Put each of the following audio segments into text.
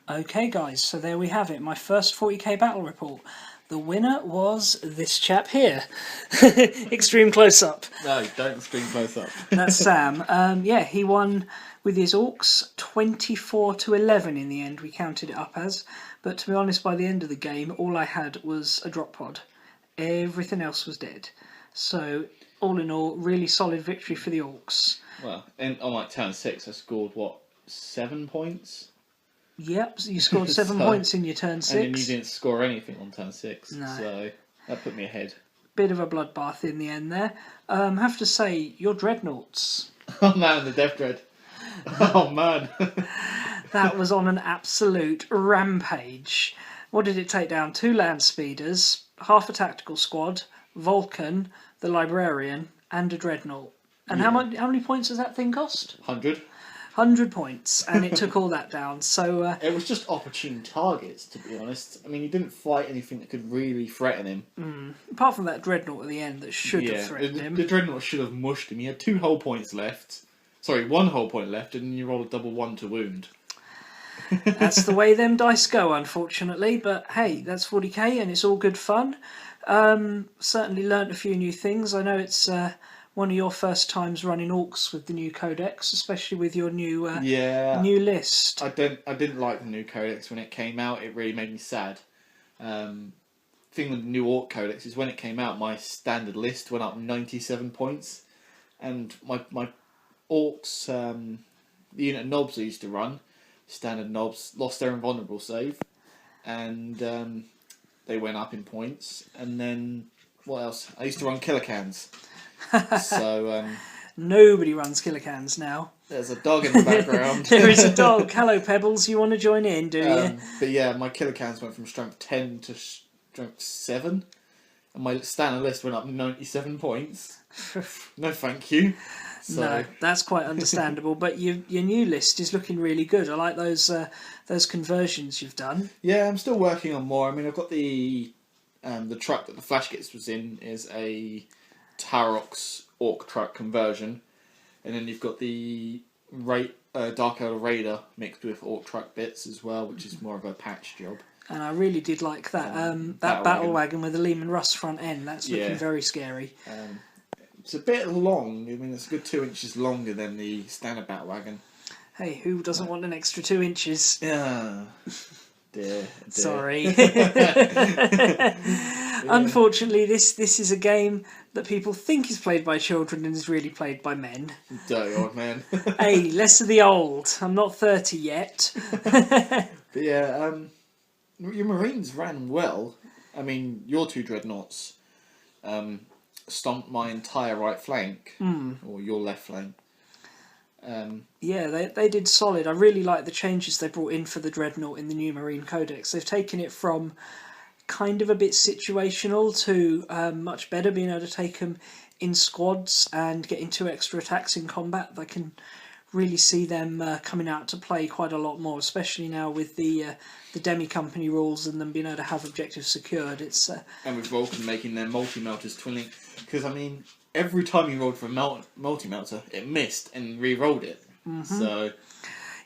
Okay guys, so there we have it, my first 40k battle report. The winner was this chap here. Extreme close-up. No, don't extreme close-up. That's Sam. Yeah, he won with his Orks 24-11 in the end, we counted it up as. But to be honest, by the end of the game, all I had was a drop pod. Everything else was dead. So, all in all, really solid victory for the Orks. Well, on like turn 6, I scored, 7 points? Yep, you scored 7 So- points in your turn 6. And then you didn't score anything on turn 6, No. so that put me ahead. Bit of a bloodbath in the end there. Have to say, your dreadnoughts, Oh man, the Death Dread. Oh man. that was on an absolute rampage. What did it take down? 2 land speeders, half a tactical squad, Vulcan, the librarian, and a dreadnought. And how many points does that thing cost? 100. 100 points, and it took all that down. So It was just opportune targets, to be honest. I mean, he didn't fight anything that could really threaten him. apart from that dreadnought at the end that should have threatened him. The Dreadnought should have mushed him. He had 2 whole points left. Sorry, 1 whole point left, and you roll a double 1 to wound. That's the way them dice go, unfortunately. But hey, that's 40k, and it's all good fun. Certainly learnt a few new things. I know it's one of your first times running Orks with the new codex, especially with your new new list. I didn't like the new codex when it came out. It really made me sad. Thing with the new Ork codex is when it came out, my standard list went up 97 points, and my Orks, the unit of knobs I used to run, standard knobs, lost their invulnerable save, and they went up in points. And then what else? I used to run killer cans. So Nobody runs killer cans now. there's a dog in the background. There is a dog. Hello, Pebbles. You want to join in, do you? But yeah, my killer cans went from strength 10 to strength 7, and my standard list went up 97 points. No, thank you. So, No, that's quite understandable. But your new list is looking really good. I like those conversions you've done. yeah, I'm still working on more. I mean, I've got the truck that the Flash Gets was in is a Tarok's Ork truck conversion, and then you've got the Dark Elder Raider mixed with Ork truck bits as well, which is more of a patch job. And I really did like that that battle wagon with the Lehman Russ front end. That's looking very scary. It's a bit long. I mean, it's a good 2 inches longer than the standard battle wagon. Hey, who doesn't want an extra 2 inches? Yeah. Dear. Sorry. Unfortunately, this is a game that people think is played by children and is really played by men. Dirty old man. Hey, less of the old. I'm not 30 yet. But yeah, your Marines ran well. I mean, your 2 dreadnoughts stomped my entire right flank, or your left flank. Yeah, they did solid. I really like the changes they brought in for the Dreadnought in the new Marine Codex. They've taken it from kind of a bit situational to much better, being able to take them in squads and getting 2 extra attacks in combat. They can really see them coming out to play quite a lot more, especially now with the Demi Company rules and them being able to have objectives secured. It's And with Vulcan making their multi-melters twinning. Because, I mean, every time you rolled for a multi-melter, it missed and re-rolled it. So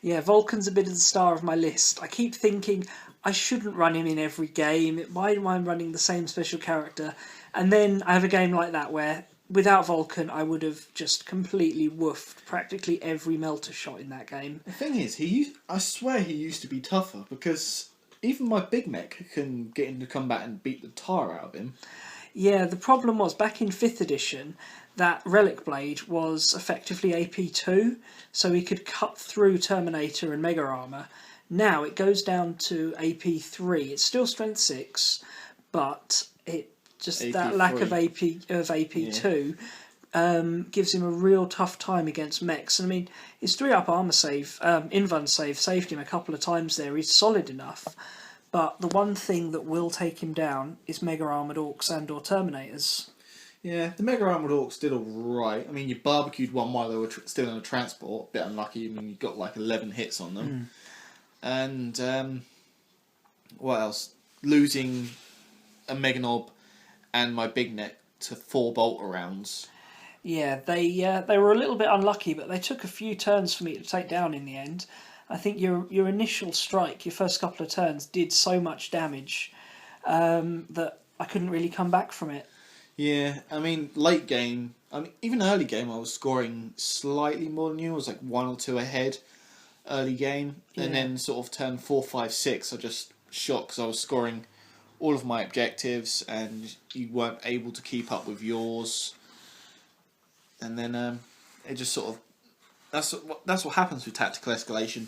yeah, Vulcan's a bit of the star of my list. I keep thinking I shouldn't run him in every game. Why am I running the same special character? And then I have a game like that where without Vulcan I would have just completely woofed practically every melter shot in that game. the thing is, I swear he used to be tougher, because even my big mech can get into combat and beat the tar out of him. Yeah, the problem was back in 5th edition that Relic Blade was effectively AP2, so he could cut through Terminator and Mega Armour. Now it goes down to AP3. It's still Strength 6, but it just AP3. that lack of AP2 gives him a real tough time against mechs. And I mean, his 3-up armour save, invuln save, saved him a couple of times there. He's solid enough. But the one thing that will take him down is Mega Armoured Orks and or Terminators. Yeah, the Mega Armoured Orks did alright. I mean, you barbecued one while they were still in a transport. Bit unlucky. I mean, you got like 11 hits on them. And what else? Losing a Mega Knob and my Big Neck to 4 bolter rounds. Yeah, they were a little bit unlucky, but they took a few turns for me to take down in the end. I think your initial strike, your first couple of turns, did so much damage that I couldn't really come back from it. Yeah, I mean, late game, even early game, I was scoring slightly more than you. I was like 1 or 2 ahead early game. And Yeah. then sort of turn 4, 5, 6, I just shot because I was scoring all of my objectives and you weren't able to keep up with yours. And then it just sort of... That's what happens with tactical escalation.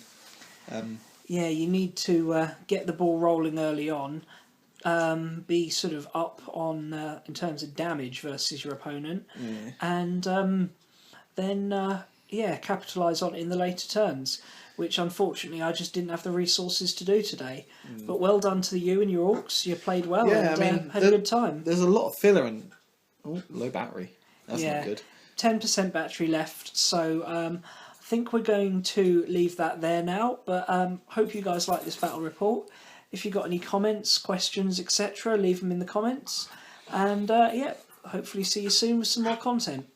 Yeah, you need to get the ball rolling early on, be sort of up on in terms of damage versus your opponent, and then capitalise on it in the later turns, which unfortunately I just didn't have the resources to do today. But well done to you and your Orks. You played well Yeah, and I mean, had a good time. There's a lot of filler and... Oh, low battery. That's not good. 10% battery left, so I think we're going to leave that there now, but hope you guys like this battle report. If you've got any comments, questions, etc., leave them in the comments, and hopefully see you soon with some more content.